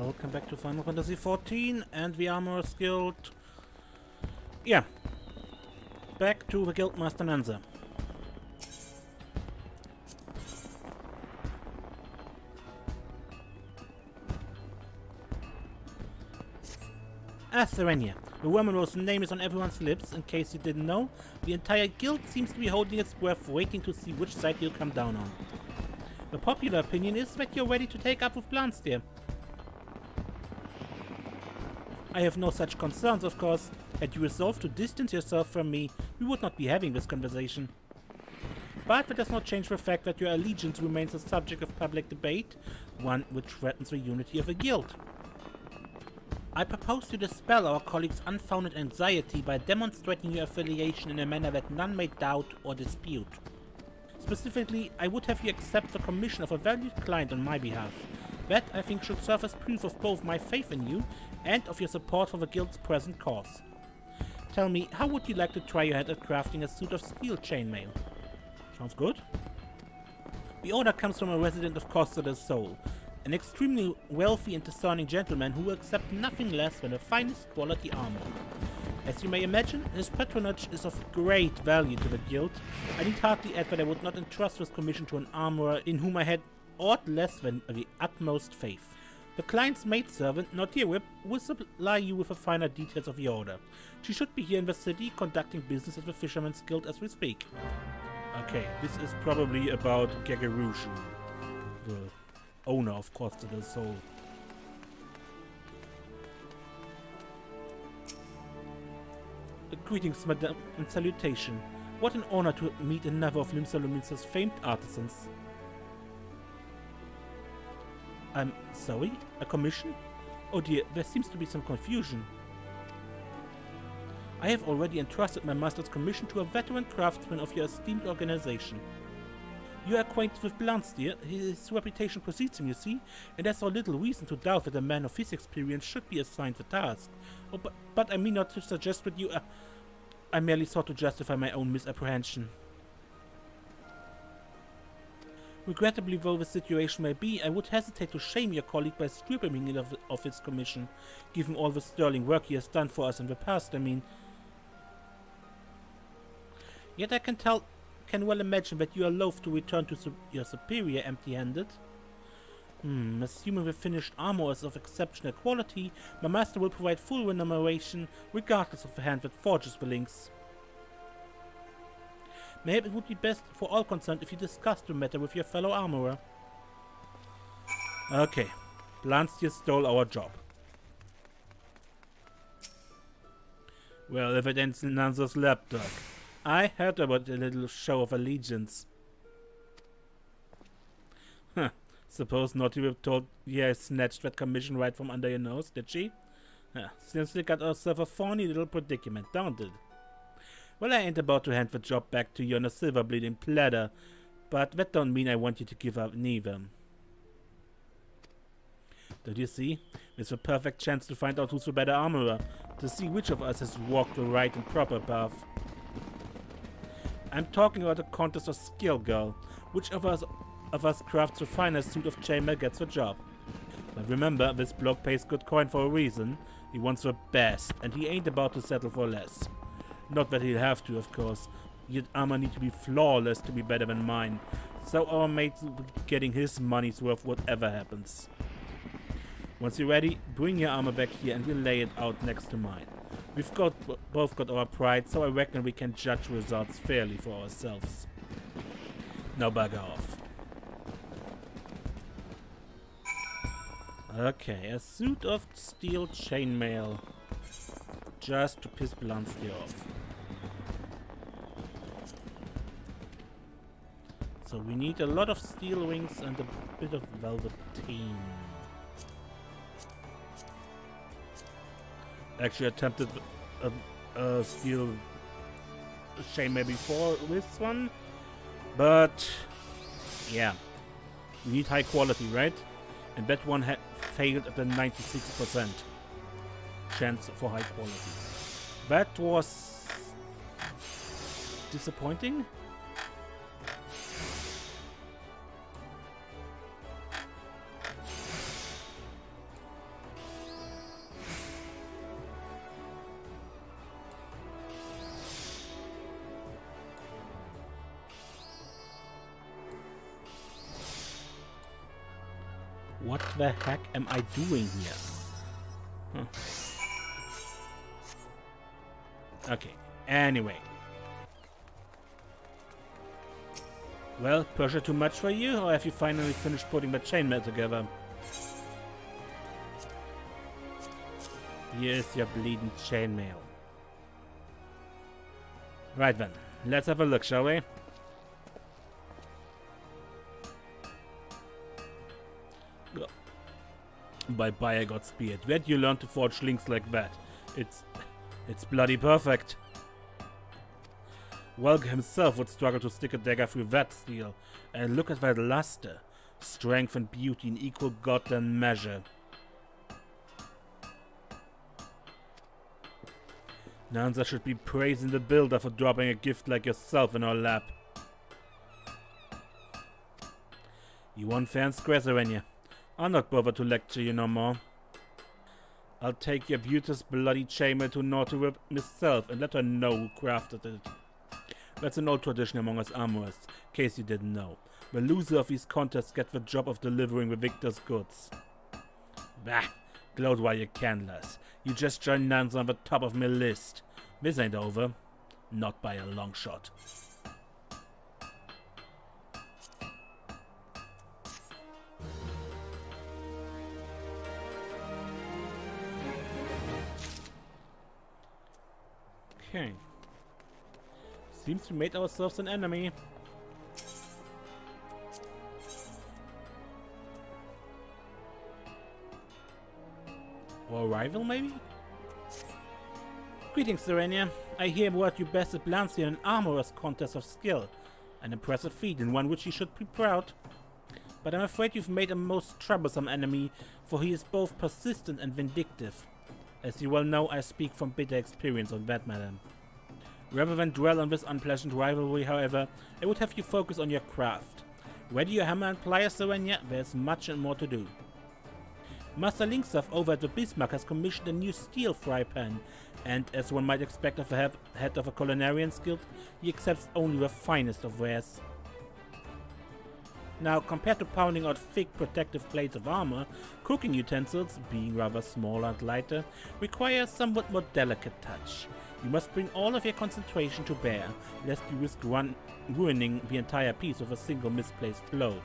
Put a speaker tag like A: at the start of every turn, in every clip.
A: Welcome back to Final Fantasy XIV and the Armorer's Guild. Yeah. Back to the Guildmaster H'naanza. Serenia. The woman whose name is on everyone's lips, in case you didn't know. The entire guild seems to be holding its breath, waiting to see which side you'll come down on. The popular opinion is that you're ready to take up with Blanstyr. I have no such concerns, of course. Had you resolved to distance yourself from me, we would not be having this conversation. But that does not change the fact that your allegiance remains a subject of public debate, one which threatens the unity of the guild. I propose to dispel our colleagues' unfounded anxiety by demonstrating your affiliation in a manner that none may doubt or dispute. Specifically, I would have you accept the commission of a valued client on my behalf. That, I think, should serve as proof of both my faith in you and of your support for the guild's present cause. Tell me, how would you like to try your hand at crafting a suit of steel chainmail? Sounds good. The order comes from a resident of Costa del Sol, an extremely wealthy and discerning gentleman who will accept nothing less than the finest quality armor. As you may imagine, his patronage is of great value to the guild. I need hardly add that I would not entrust this commission to an armorer in whom I had aught less than the utmost faith. The client's maidservant, Nordirwip, will supply you with the finer details of the order. She should be here in the city, conducting business at the Fisherman's Guild as we speak. Okay, this is probably about Gagarushu, the owner of Costa del Sol. Greetings, madame, and salutation. What an honor to meet another of Limsa famed artisans. I'm sorry? A commission? Oh dear, there seems to be some confusion. I have already entrusted my master's commission to a veteran craftsman of your esteemed organization. You are acquainted with Blanstyr. His reputation precedes him, you see, and there's so little reason to doubt that a man of his experience should be assigned the task. Oh, but I mean not to suggest that you... I merely sought to justify my own misapprehension. Regrettably though the situation may be, I would hesitate to shame your colleague by stripping him of his commission, given all the sterling work he has done for us in the past, I mean. Yet I can well imagine that you are loath to return to your superior empty-handed. Assuming the finished armor is of exceptional quality, my master will provide full remuneration, regardless of the hand that forges the links. Maybe it would be best for all concerned if you discussed the matter with your fellow armorer. Okay, Blanstyr stole our job. Well, if it ends in H'naanza's lapdog. I heard about a little show of allegiance. Huh. Suppose Nordirwip told you I snatched that commission right from under your nose, did she? Since we got ourselves a thorny little predicament, don't it? Well, I ain't about to hand the job back to you on a silver-bleeding platter, but that don't mean I want you to give up neither. Don't you see? It's the perfect chance to find out who's the better armorer, to see which of us has walked the right and proper path. I'm talking about a contest of skill, girl. Which of us crafts the finest suit of chainmail gets the job. But remember, this bloke pays good coin for a reason. He wants the best, and he ain't about to settle for less. Not that he'll have to, of course. Yet armor need to be flawless to be better than mine. So our mate's will be getting his money's worth whatever happens. Once you're ready, bring your armor back here and we'll lay it out next to mine. We've both got our pride, so I reckon we can judge results fairly for ourselves. Now bugger off. Okay, a suit of steel chainmail. Just to piss Blanstyr off. So we need a lot of steel wings and a bit of velveteen. Actually attempted a steel chainmail before this one, but yeah, we need high quality, right? And that one had failed at a 96% chance for high quality. That was disappointing. What the heck am I doing here? Huh. Okay, anyway. Well, pressure too much for you, or have you finally finished putting the chainmail together? Here's your bleeding chainmail. Right then, let's have a look, shall we? Bye-bye, I got speared. Where do you learn to forge links like that? It's bloody perfect. Welg himself would struggle to stick a dagger through that steel. And look at that luster. Strength and beauty in equal goddamn measure. H'naanza should be praising the builder for dropping a gift like yourself in our lap. You want fair and square, Serenia. I'll not bother to lecture you no more. I'll take your beauteous bloody chainmail to Northrop myself and let her know who crafted it. That's an old tradition among us armorers, in case you didn't know. The loser of these contests gets the job of delivering the victor's goods. Bah! Gloat while you can, lass. You just joined H'naanza on the top of my list. This ain't over. Not by a long shot. Okay. Seems we made ourselves an enemy. Or a rival, maybe? Greetings, Serenia. I hear what you bested Blanstyr in an armorer's contest of skill. An impressive feat, and one which you should be proud. But I'm afraid you've made a most troublesome enemy, for he is both persistent and vindictive. As you well know, I speak from bitter experience on that matter. Rather than dwell on this unpleasant rivalry, however, I would have you focus on your craft. Ready your hammer and pliers, Serenia? There's much and more to do. Master Linksov over at the Bismarck has commissioned a new steel fry pan, and as one might expect of a head of a culinarian's guild, he accepts only the finest of wares. Now, compared to pounding out thick protective plates of armor, cooking utensils, being rather smaller and lighter, require a somewhat more delicate touch. You must bring all of your concentration to bear, lest you risk ruining the entire piece with a single misplaced blow.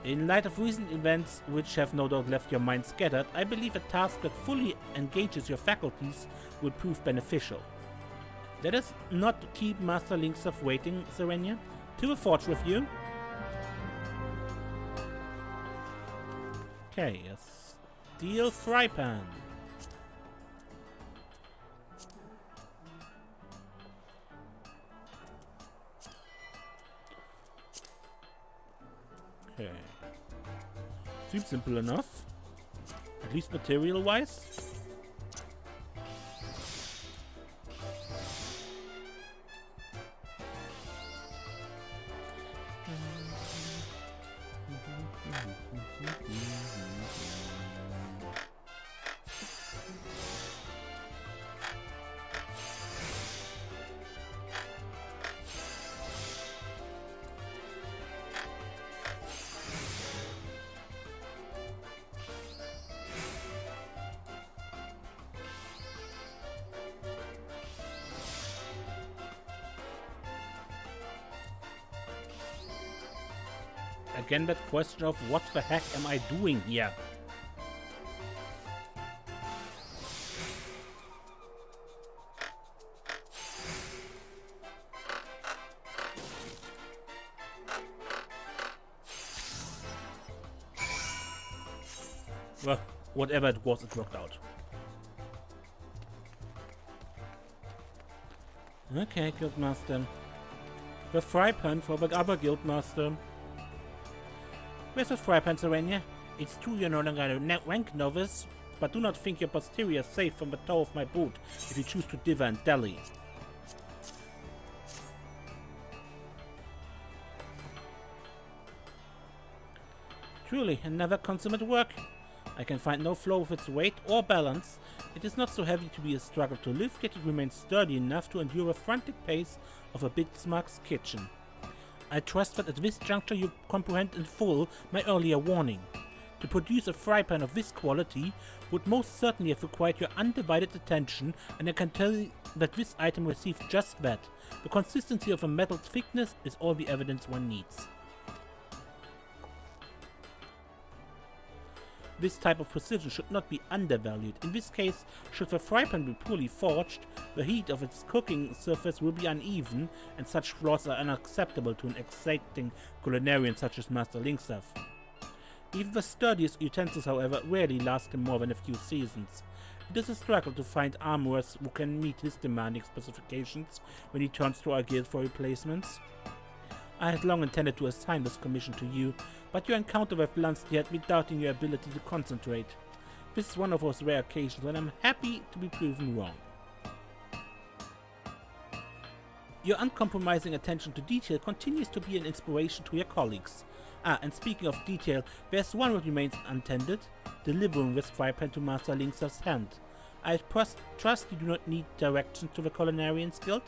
A: In light of recent events, which have no doubt left your mind scattered, I believe a task that fully engages your faculties will prove beneficial. Let us not keep Master Linksov waiting, Serenia. To the forge with you. Okay, a steel fry pan. Okay. Seems simple enough. At least material-wise. Again, that question of what the heck am I doing here? Well, whatever it was, it worked out. Okay, Guildmaster. The fry pan for the other Guildmaster. Where's the fry pan, Serenia? It's true you're no longer a rank novice, but do not think your posterior safe from the toe of my boot if you choose to dither and dally. Truly, another consummate work. I can find no flaw with its weight or balance. It is not so heavy to be a struggle to lift, yet it remains sturdy enough to endure the frantic pace of a Bismarck's kitchen. I trust that at this juncture you comprehend in full my earlier warning. To produce a fry pan of this quality would most certainly have required your undivided attention, and I can tell you that this item received just that. The consistency of a metal's thickness is all the evidence one needs. This type of precision should not be undervalued. In this case, should the fry pan be poorly forged, the heat of its cooking surface will be uneven, and such flaws are unacceptable to an exacting culinarian such as Master H'naanza. Even the sturdiest utensils, however, rarely last him more than a few seasons. It is a struggle to find armorers who can meet his demanding specifications when he turns to our guild for replacements. I had long intended to assign this commission to you, but your encounter with Blanstyr had me doubting your ability to concentrate. This is one of those rare occasions when I'm happy to be proven wrong. Your uncompromising attention to detail continues to be an inspiration to your colleagues. And speaking of detail, there's one that remains untended, delivering this fry pan to Master H'naanza's hand. I trust you do not need directions to the Culinarians Guild?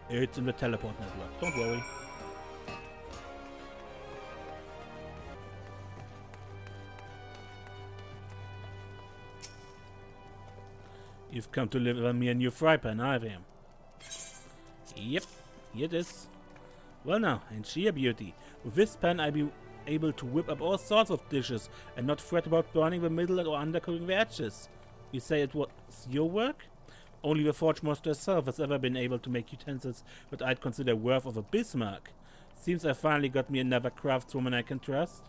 A: It's in the teleport network, don't worry. You've come to deliver me a new fry pan, have you? Yep, here it is. Well now, ain't she a beauty? With this pan I'll be able to whip up all sorts of dishes and not fret about burning the middle or undercooking the edges. You say it was your work? Only the Forgemaster herself has ever been able to make utensils that I'd consider worth of a Bismarck. Seems I finally got me another craftswoman I can trust.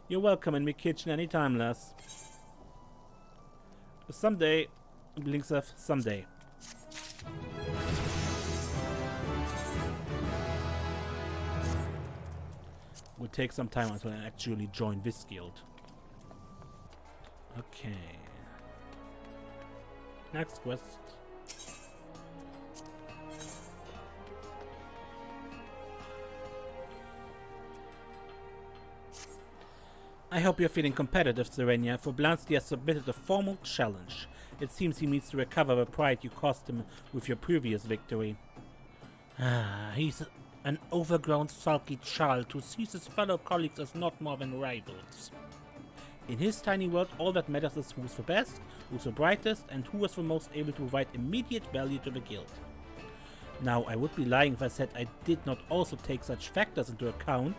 A: You're welcome in my kitchen anytime, lass. Someday, Blanstyr, someday. Will take some time until I actually join this guild. Okay. Next quest. I hope you're feeling competitive, Serenia, for Blanstyr has submitted a formal challenge. It seems he needs to recover the pride you cost him with your previous victory. He's an overgrown, sulky child who sees his fellow colleagues as not more than rivals. In his tiny world, all that matters is who's the best, who's the brightest, and who is the most able to provide immediate value to the guild. Now, I would be lying if I said I did not also take such factors into account.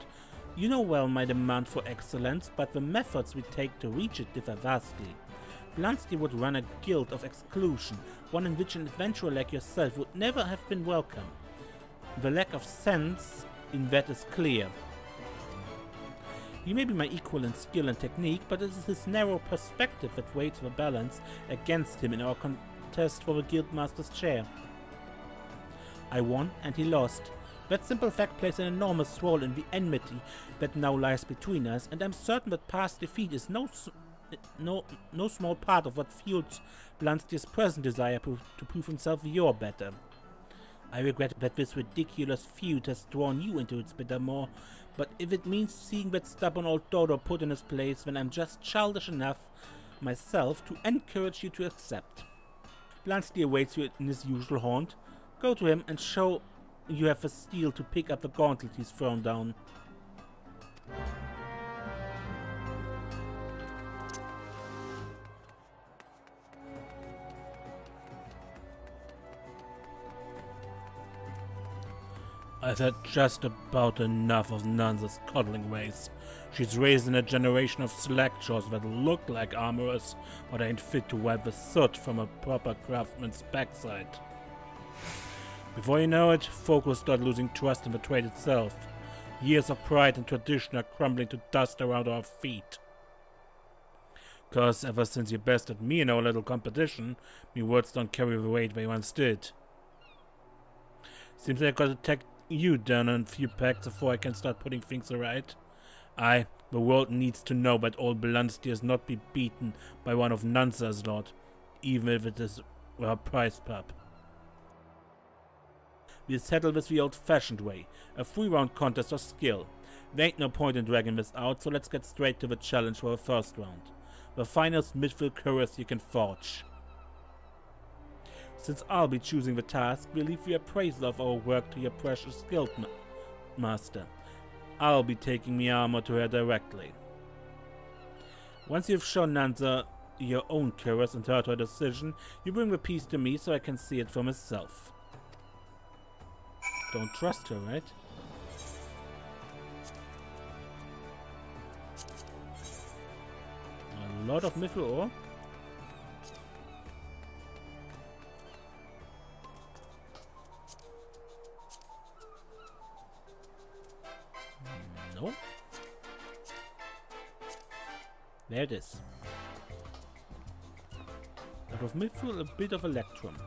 A: You know well my demand for excellence, but the methods we take to reach it differ vastly. Blanstyr would run a guild of exclusion, one in which an adventurer like yourself would never have been welcome. The lack of sense in that is clear. He may be my equal in skill and technique, but it is his narrow perspective that weighs the balance against him in our contest for the Guildmaster's chair. I won and he lost. That simple fact plays an enormous role in the enmity that now lies between us, and I'm certain that past defeat is no small part of what fuels Blastyr's present desire to prove himself your better. I regret that this ridiculous feud has drawn you into its bitter maw, but if it means seeing that stubborn old dodo put in his place, then I'm just childish enough myself to encourage you to accept. Blanstyr awaits you in his usual haunt. Go to him and show you have the steel to pick up the gauntlet he's thrown down. I've had just about enough of H'naanza's coddling ways. She's raising a generation of slackjaws that look like armorers, but ain't fit to wipe the soot from a proper craftsman's backside. Before you know it, folk will start losing trust in the trade itself. Years of pride and tradition are crumbling to dust around our feet. 'Cause ever since you bested me in our little competition, me words don't carry the weight they once did. Seems like I gotta take you down on a few packs before I can start putting things right. The world needs to know that old Blanstyr is not be beaten by one of H'naanza's lot, even if it is her prize pup. We'll settle this the old-fashioned way, a 3-round contest of skill. There ain't no point in dragging this out, so let's get straight to the challenge for the first round. The finest midfield couriers you can forge. Since I'll be choosing the task, we'll leave the appraisal of our work to your precious guildmaster. I'll be taking me armor to her directly. Once you've shown H'naanza your own curious and heard her decision, you bring the piece to me so I can see it for myself. Don't trust her, right? A lot of mithril ore. No. There it is. Out of mithril, a bit of electrum.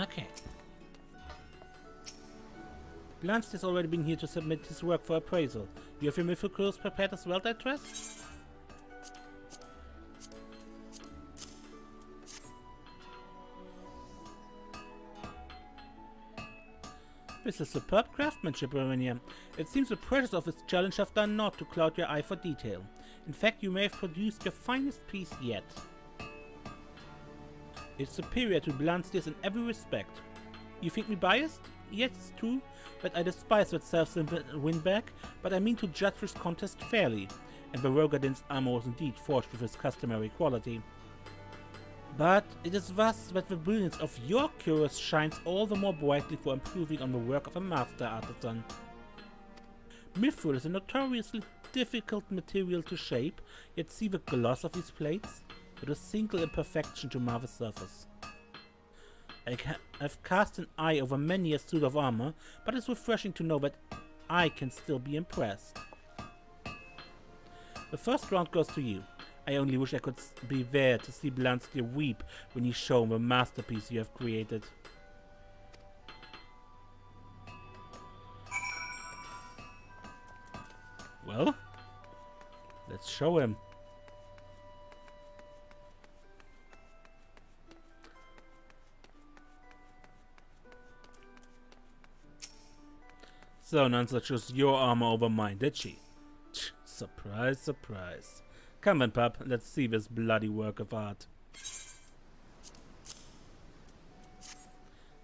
A: Okay. Blanstyr has already been here to submit his work for appraisal. You have your mithril clothes prepared as well, I trust? This is superb craftsmanship, Ravinia. It seems the pressures of this challenge have done naught to cloud your eye for detail. In fact, you may have produced your finest piece yet. It's superior to Blastyr's in every respect. You think me biased? Yes, it's true that I despise that self-win-back, but I mean to judge this contest fairly, and the Rogadin's armor was indeed forged with its customary quality. But it is thus that the brilliance of your cuirass shines all the more brightly for improving on the work of a master artisan. Mithril is a notoriously difficult material to shape, yet see the gloss of these plates? With a single imperfection to mar the surface. I've cast an eye over many a suit of armor, but it's refreshing to know that I can still be impressed. The first round goes to you. I only wish I could be there to see Blanstyr weep when he's shown the masterpiece you have created. Well, let's show him. So H'naanza chose your armor over mine, did she? Surprise, surprise. Come then, pup, let's see this bloody work of art.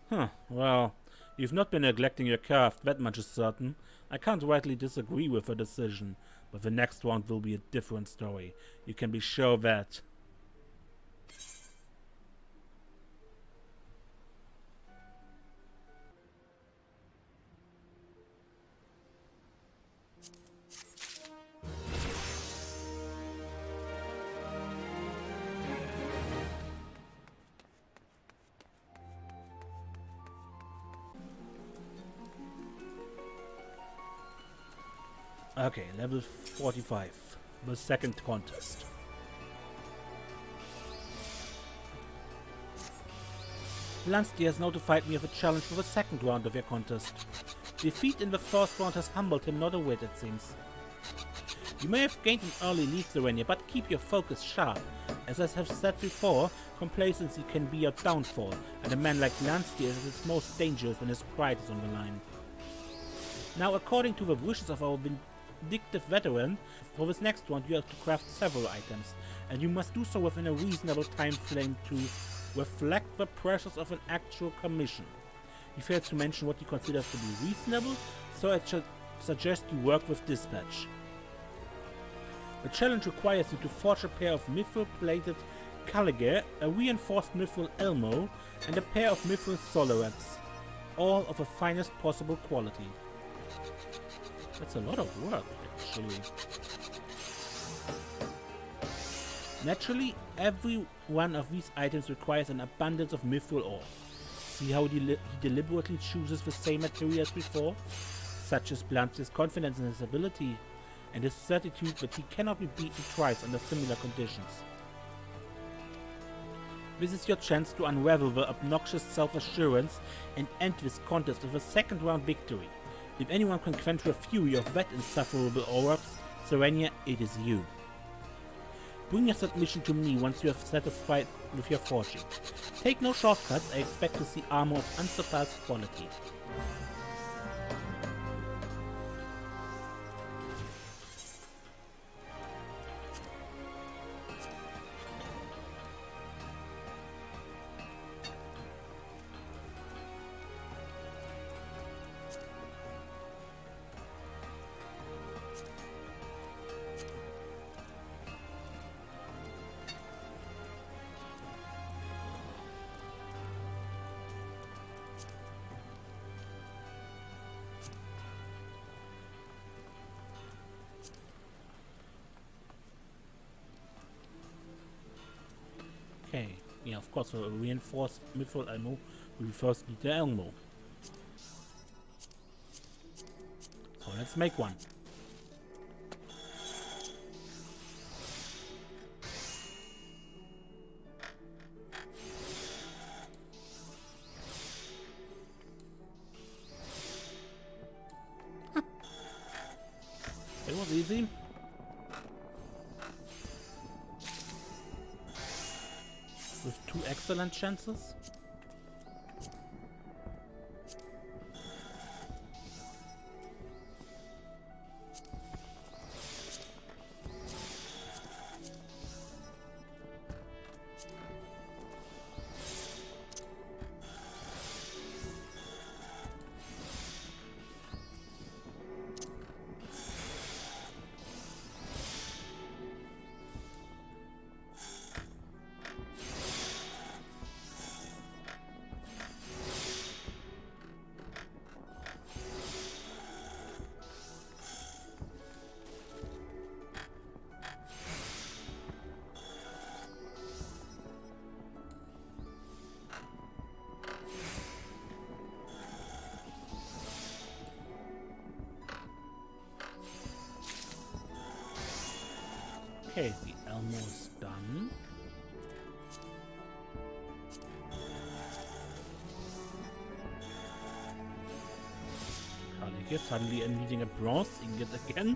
A: Huh, well, you've not been neglecting your craft, that much is certain. I can't rightly disagree with her decision, but the next round will be a different story. You can be sure that. Okay, level 45, the second contest. Blanstyr has notified me of a challenge for the second round of your contest. Defeat in the first round has humbled him not a whit, it seems. You may have gained an early lead, Serenia, but keep your focus sharp. As I have said before, complacency can be your downfall, and a man like Blanstyr is at his most dangerous when his pride is on the line. Now, according to the wishes of our vindictive veteran, for this next round you have to craft several items, and you must do so within a reasonable time frame to reflect the pressures of an actual commission. He fails to mention what he considers to be reasonable, so I should suggest you work with dispatch. The challenge requires you to forge a pair of mithril-plated Caligae, a reinforced mithril Elmo, and a pair of mithril Solarets, all of the finest possible quality. That's a lot of work, actually. Naturally, every one of these items requires an abundance of mithril ore. See how he deliberately chooses the same material as before? Such is Blantyr's confidence in his ability, and his certitude that he cannot be beaten twice under similar conditions. This is your chance to unravel the obnoxious self-assurance and end this contest with a second-round victory. If anyone can quench the fury of that insufferable Aurochs, Serenia, it is you. Bring your submission to me once you have satisfied with your forging. Take no shortcuts, I expect to see armor of unsurpassed quality. Okay, yeah, of course, for a reinforced mithril ammo, we first need the ammo. So let's make one. It was easy. With 2 excellent chances. Okay, the Elmo's done. Carly here suddenly needing a bronze ingot again.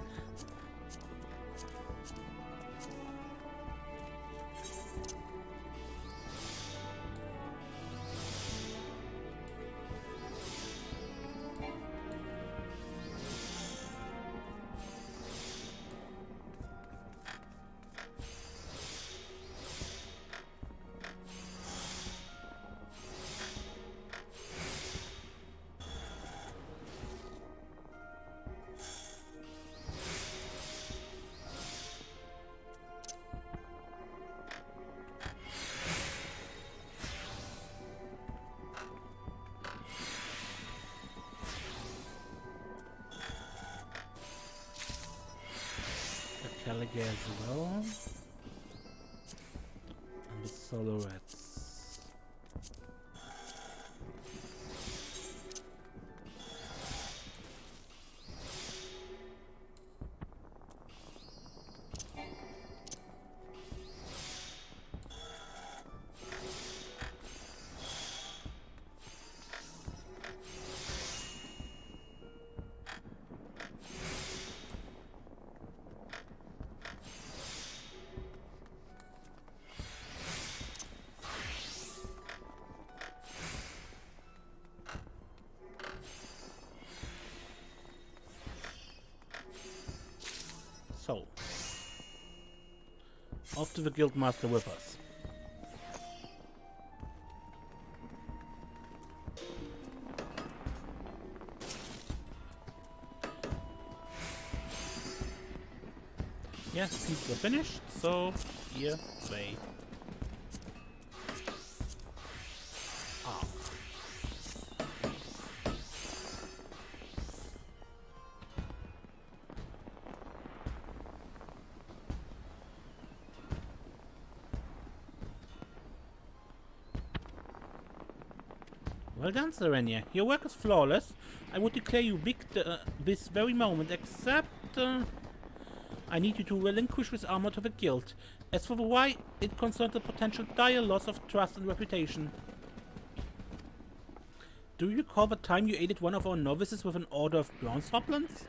A: Caliga as well. And the Solorets. So, off to the Guildmaster with us. Yeah, pieces are finished, so here they are. Well done, Serenia. Your work is flawless. I would declare you victor this very moment, except... I need you to relinquish this armor to the guild. As for the why, it concerns a potential dire loss of trust and reputation. Do you recall the time you aided one of our novices with an order of bronze hoplins?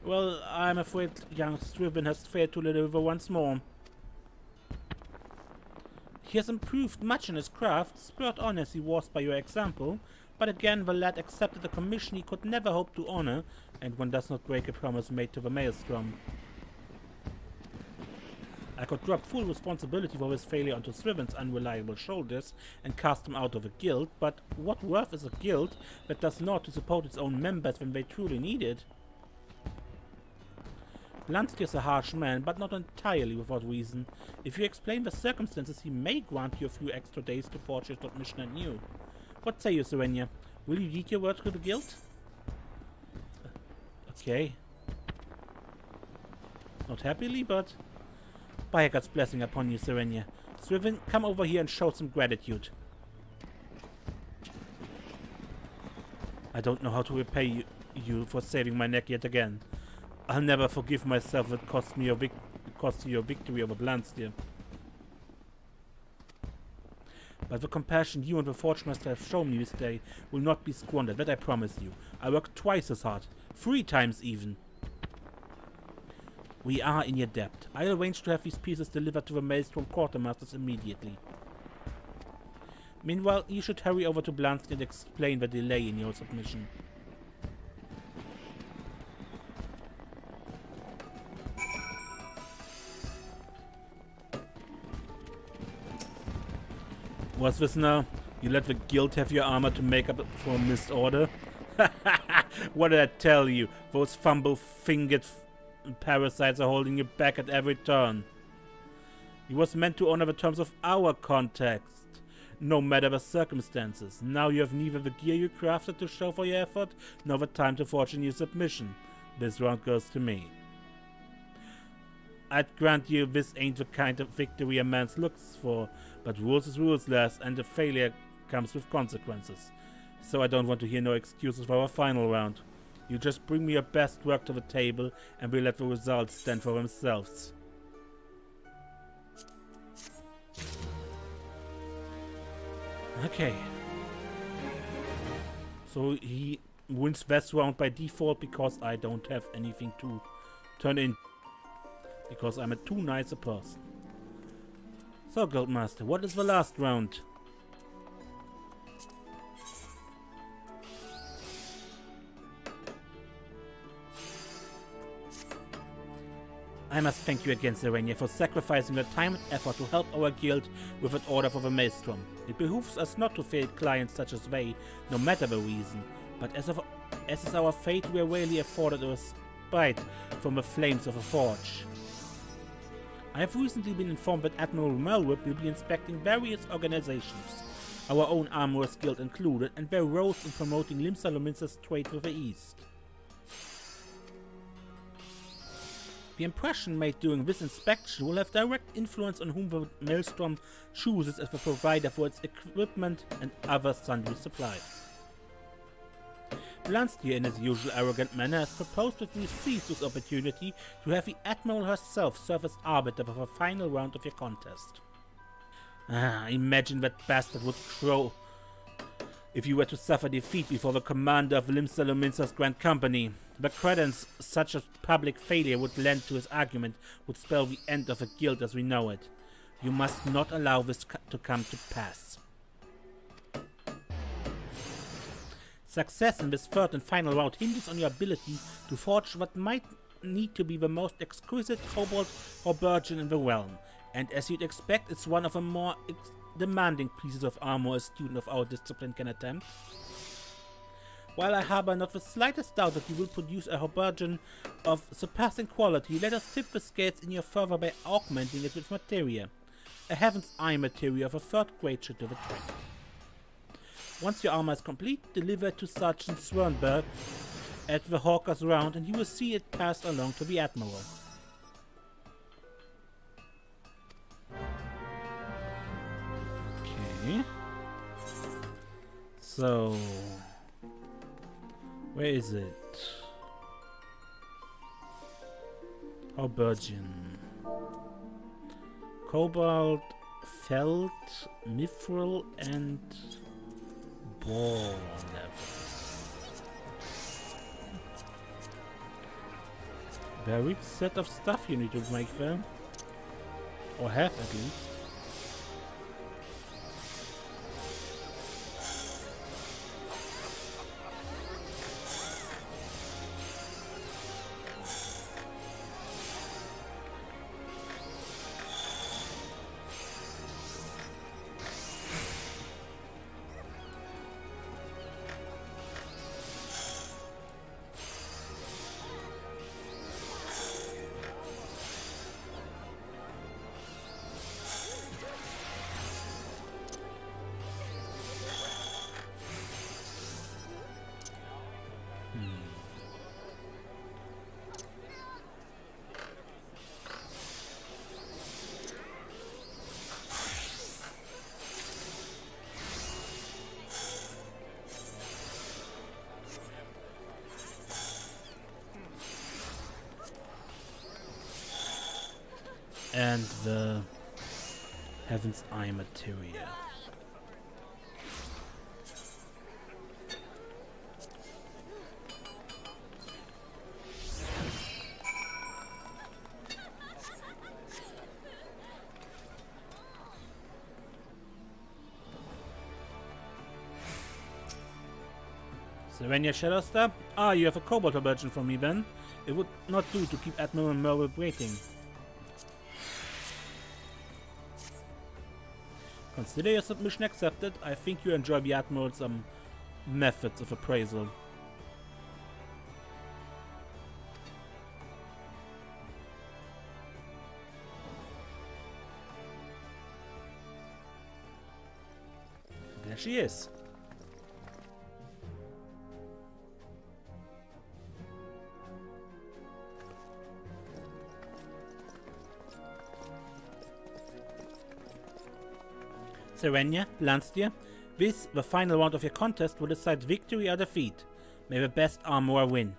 A: Well, I'm afraid young Striven has failed to deliver once more. He has improved much in his craft, spurred on as he was by your example, but again the lad accepted a commission he could never hope to honor, and one does not break a promise made to the maelstrom. I could drop full responsibility for his failure onto Striven's unreliable shoulders and cast him out of a guild, but what worth is a guild that does not to support its own members when they truly need it? Blanstyr is a harsh man, but not entirely without reason. If you explain the circumstances, he may grant you a few extra days to forge your submission anew. What say you, Serenia? Will you heed your word to the guild? Okay. Not happily, but... By God's blessing upon you, Serenia. Striven, come over here and show some gratitude. I don't know how to repay you for saving my neck yet again. I'll never forgive myself if it cost you your victory over Blanstyr. But the compassion you and the Forgemaster have shown me this day will not be squandered, that I promise you. I worked twice as hard, 3 times even. We are in your debt. I'll arrange to have these pieces delivered to the Maelstrom quartermasters immediately. Meanwhile, you should hurry over to Blanstyr and explain the delay in your submission. What's this now? You let the guild have your armor to make up for a missed order? What did I tell you? Those fumble-fingered parasites are holding you back at every turn. It was meant to honor the terms of our context, no matter the circumstances. Now you have neither the gear you crafted to show for your effort, nor the time to forge a new submission. This round goes to me. I'd grant you this ain't the kind of victory a man looks for, but rules is rules, lass, and a failure comes with consequences. So I don't want to hear no excuses for our final round. You just bring me your best work to the table, and we'll let the results stand for themselves. Okay. So he wins this round by default because I don't have anything to turn in. Because I'm a too nice a person. So, Guildmaster, what is the last round? I must thank you again, Serenia, for sacrificing your time and effort to help our guild with an order for the Maelstrom. It behooves us not to fail clients such as they, no matter the reason. But as is our fate, we are rarely afforded a respite from the flames of a forge. I have recently been informed that Admiral Melwood will be inspecting various organizations, our own Armorers Guild included, and their roles in promoting Limsa-Lominsa's trade with the East. The impression made during this inspection will have direct influence on whom the Maelstrom chooses as the provider for its equipment and other sundry supplies. Blanstyr, in his usual arrogant manner, has proposed that we seize this opportunity to have the Admiral herself serve as arbiter for the final round of your contest. Imagine that bastard would crow if you were to suffer defeat before the commander of Limsa-Lominsa's Grand Company. The credence such a public failure would lend to his argument would spell the end of the guild as we know it. You must not allow this to come to pass. Success in this third and final round hinges on your ability to forge what might need to be the most exquisite cobalt or burgeon in the realm, and as you'd expect, it's one of the more demanding pieces of armor a student of our discipline can attempt. While I harbor not the slightest doubt that you will produce a habergeon of surpassing quality, let us tip the scales in your favor by augmenting it with materia. A Heaven's Eye materia of a third grade should do the trick. Once your armor is complete, deliver it to Sergeant Swernberg at the Hawker's Round, and you will see it passed along to the Admiral. Okay. So, where is it? Aubergine, Cobalt, Felt, Mithril, and Ball level. Varied set of stuff you need to make them, or have at least. And the Heaven's Eye materia. Serenia Shadowstar? Ah, you have a Cobalt Aubergine for me then. It would not do to keep Admiral Merrill waiting. Consider your submission accepted. I think you enjoy the Admiral's methods of appraisal. There she is. Serenia, Blanstyr, this, the final round of your contest, will decide victory or defeat. May the best armorer win.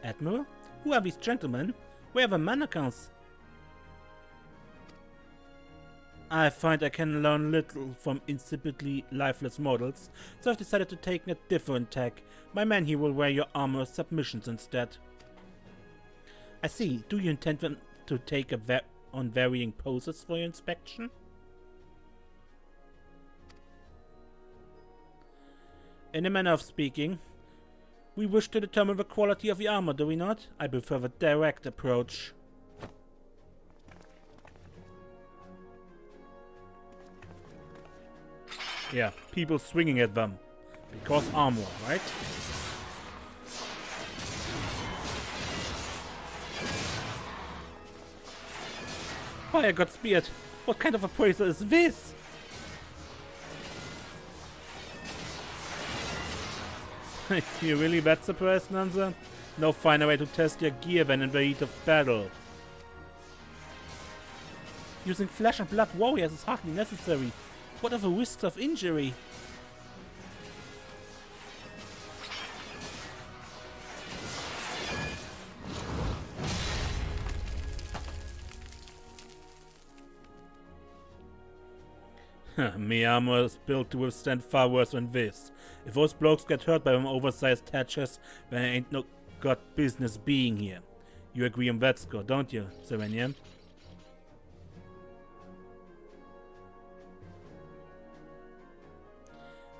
A: Admiral? Who are these gentlemen? Where are the man accounts? I find I can learn little from insipidly lifeless mortals, so I've decided to take a different tack. My man here will wear your armor submissions instead. I see. Do you intend to take on varying poses for your inspection? In a manner of speaking, we wish to determine the quality of the armor, do we not? I prefer the direct approach. Yeah, people swinging at them. Because armor, right? Why, I got speared. What kind of appraiser is this? You really that surprised, H'naanza? No finer way to test your gear than in the heat of battle. Using flesh and blood warriors is hardly necessary. What are the risks of injury? Me armor is built to withstand far worse than this. If those blokes get hurt by them oversized thatchers, then I ain't no got business being here. You agree on that score, don't you, Serenia?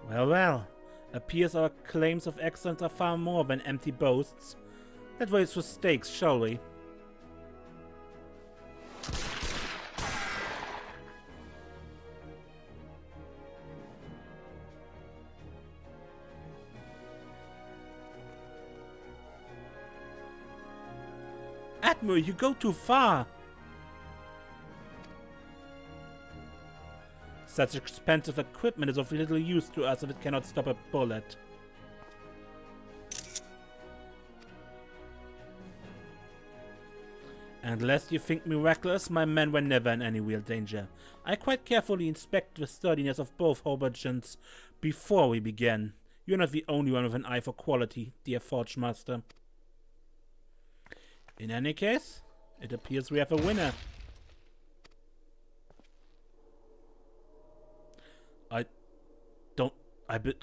A: Well, well. Appears our claims of excellence are far more than empty boasts. Let's raise the stakes, shall we? Admiral, you go too far! Such expensive equipment is of little use to us if it cannot stop a bullet. And lest you think me reckless, my men were never in any real danger. I quite carefully inspected the sturdiness of both haubergeons before we began. You're not the only one with an eye for quality, dear Forgemaster. In any case, it appears we have a winner. I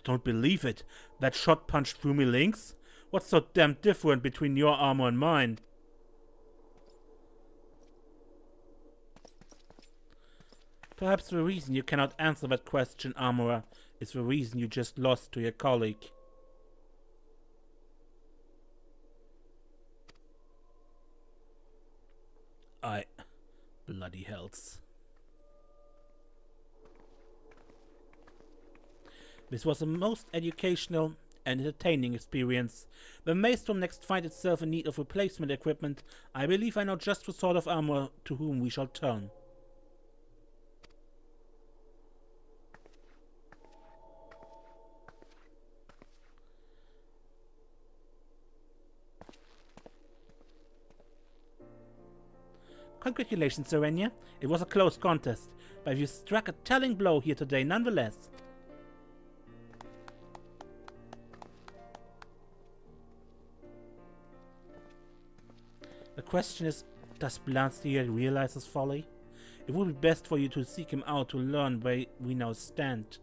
A: don't believe it. That shot punched through me, Lynx. What's so damn different between your armor and mine? Perhaps the reason you cannot answer that question, Armorer, is the reason you just lost to your colleague. Bloody hells. This was a most educational and entertaining experience. When Maelstrom next finds itself in need of replacement equipment, I believe I know just the sort of armor to whom we shall turn. Congratulations, Serenia. It was a close contest, but you struck a telling blow here today nonetheless. The question is, does Blanstyr realize his folly? It would be best for you to seek him out to learn where we now stand.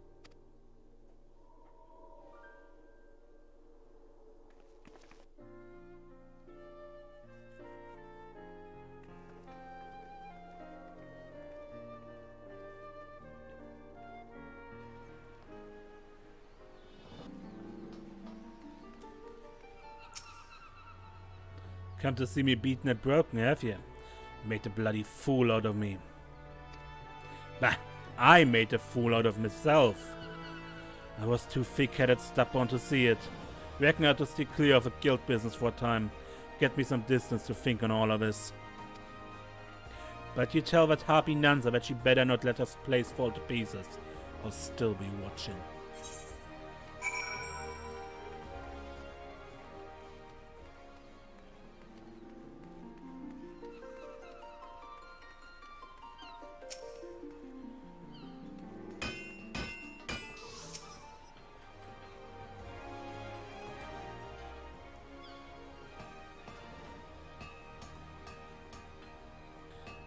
A: Come to see me beaten and broken, have you? Made a bloody fool out of me. Bah! I made a fool out of myself. I was too thick-headed stubborn to see it. Reckon I had to stay clear of the guild business for a time. Get me some distance to think on all of this. But you tell that harpy H'naanza that she better not let us place fall to pieces. I'll still be watching.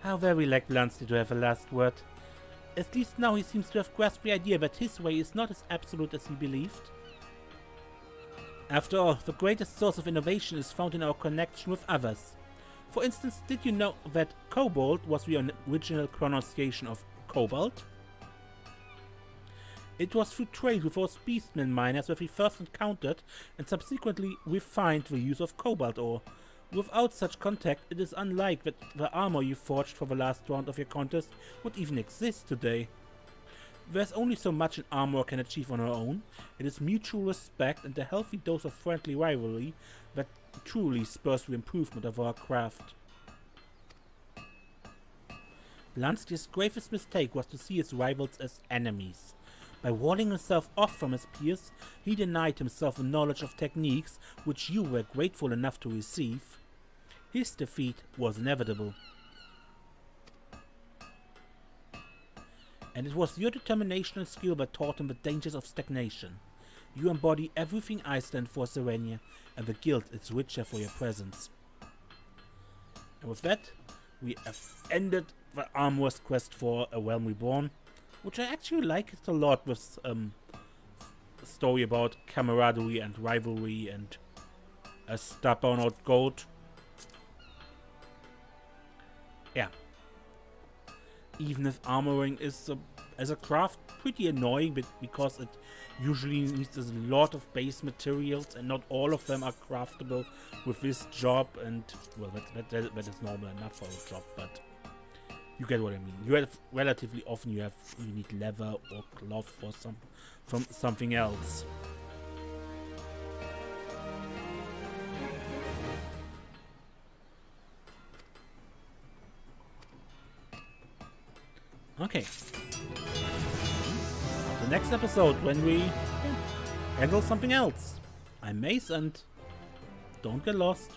A: How very like Blanstyr to have a last word. At least now he seems to have grasped the idea that his way is not as absolute as he believed. After all, the greatest source of innovation is found in our connection with others. For instance, did you know that kobold was the original pronunciation of cobalt? It was through trade with those beastmen miners that we first encountered and subsequently refined the use of cobalt ore. Without such contact, it is unlikely that the armor you forged for the last round of your contest would even exist today. There's only so much an armor can achieve on her own. It is mutual respect and a healthy dose of friendly rivalry that truly spurs the improvement of our craft. Blastyr's gravest mistake was to see his rivals as enemies. By walling himself off from his peers, he denied himself the knowledge of techniques which you were grateful enough to receive. His defeat was inevitable. And it was your determination and skill that taught him the dangers of stagnation. You embody everything I stand for, Serenia, and the guild is richer for your presence. And with that, we have ended the Armorer's quest for A Realm Reborn, which I actually liked a lot, with a story about camaraderie and rivalry and a stubborn old goat. Yeah. Even if armoring is as a craft pretty annoying, because it usually needs a lot of base materials and not all of them are craftable with this job, and well, that is normal enough for a job, but you get what I mean. You have relatively often you need leather or cloth for something else. Okay. The next episode when we handle something else. I'm Mace and don't get lost.